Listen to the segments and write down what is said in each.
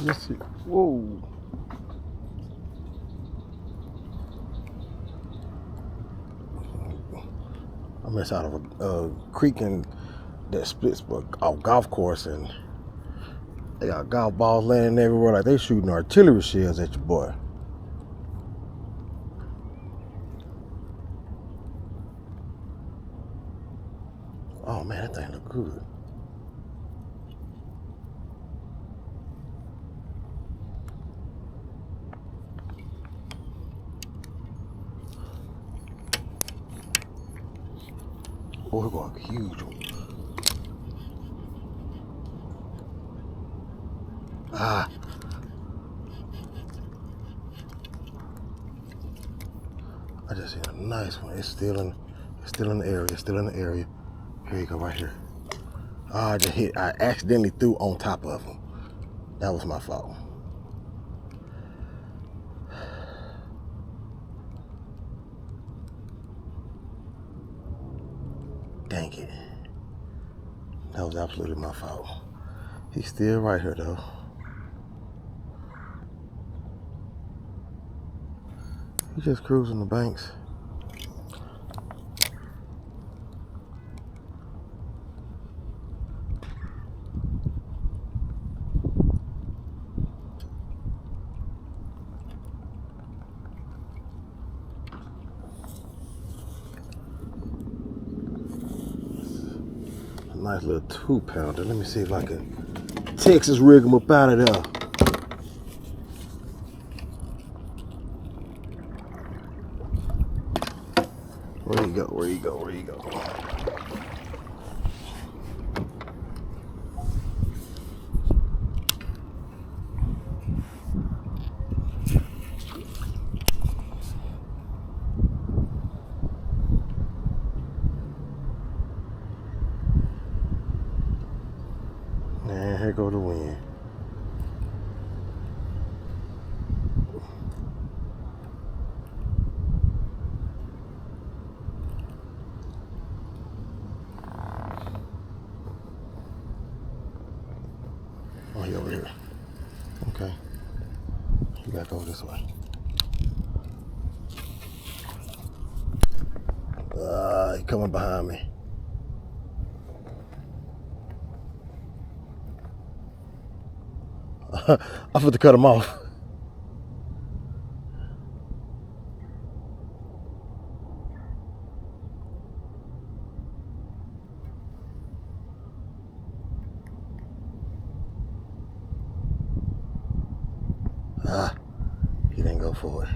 Just whoa. I'm inside of a creek that splits a golf course, and they got golf balls landing everywhere like they shooting artillery shells at your boy. Oh man, that thing look good. Oh, we're going huge one. Ah. I just seen a nice one. It's still in the area. Here you go, right here. Oh, I accidentally threw on top of him. That was my fault. Dang it. That was absolutely my fault. He's still right here though. He's just cruising the banks. A nice little 2-pounder. Let me see if I can Texas rig him up out of there. Where you go? And here go the wind. Oh, he over here. Okay. You gotta go this way. He coming behind me. I'm about to cut him off. He didn't go for it.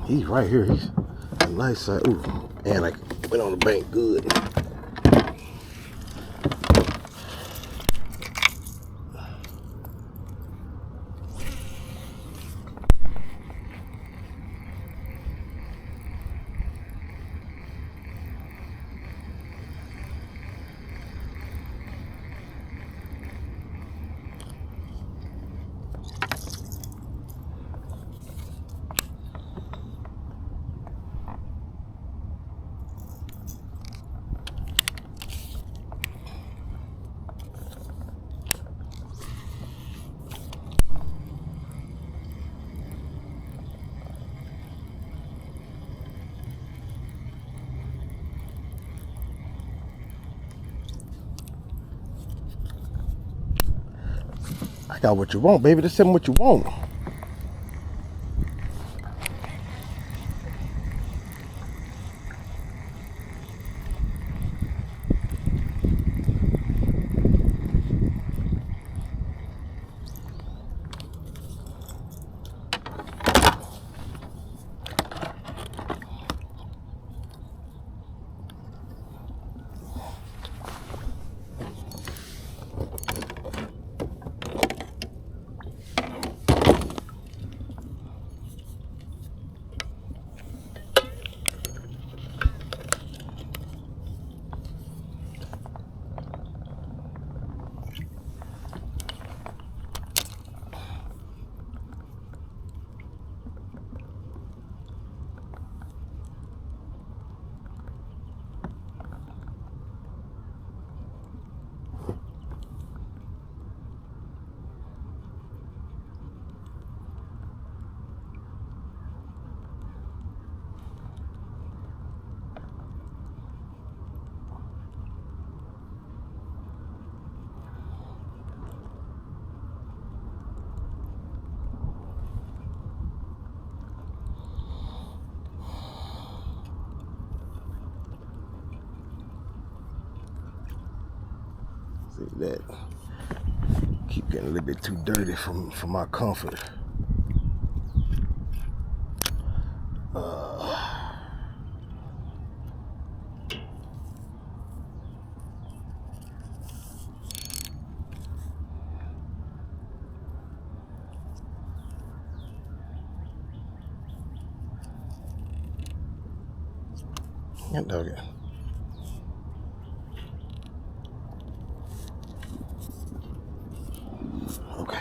He's right here. He's a nice size. Ooh, and like went on the bank good. I got what you want, baby. Just tell me what you want. See that? Keep getting a little bit too dirty for my comfort. Yeah, dog it. Okay.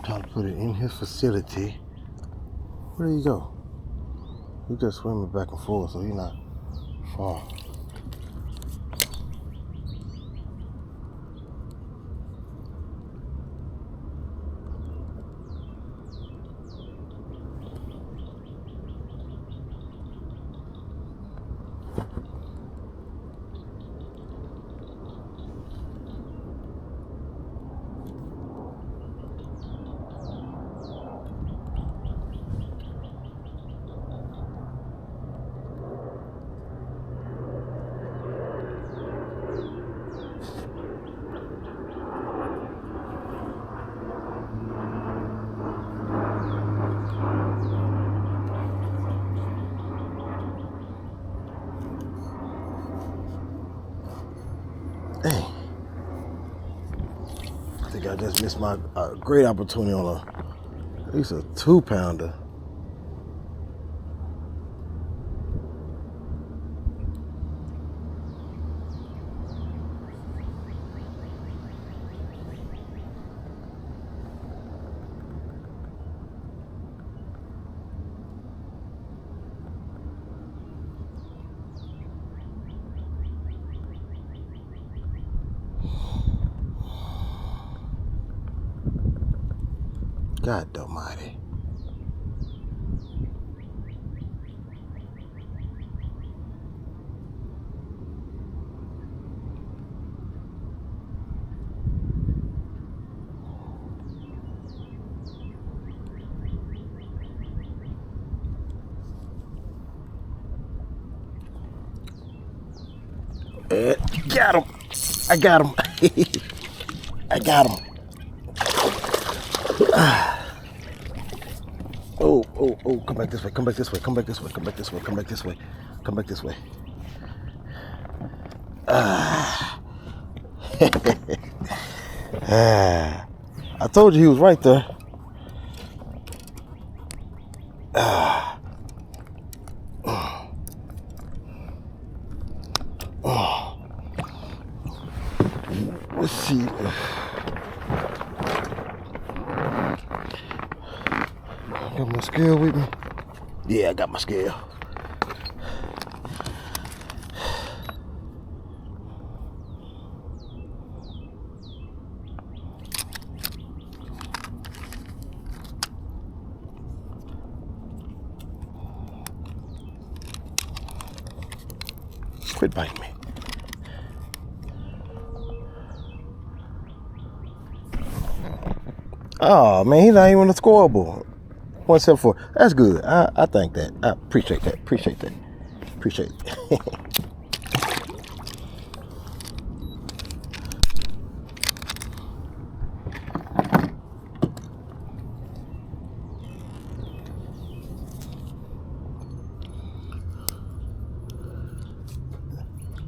Trying to put it in his facility. Where did he go? He just swimming back and forth, so he's not far. Dang. I think I just missed my great opportunity on at least a 2-pounder. God almighty. Got him. I got him. I got him. Oh, come back this way, come back this way, come back this way, come back this way, come back this way, come back this way. I told you he was right there. Let's see. Got my scale with me? Yeah, I got my scale. Quit biting me. Oh man, he's not even on the scoreboard. 174. That's good. I think that. I appreciate that. Appreciate that. Appreciate it.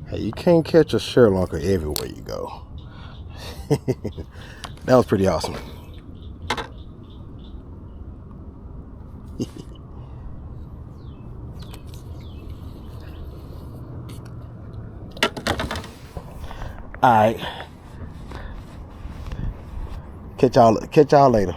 Hey, you can't catch a Sherlocker everywhere you go. That was pretty awesome. All right. Catch y'all later.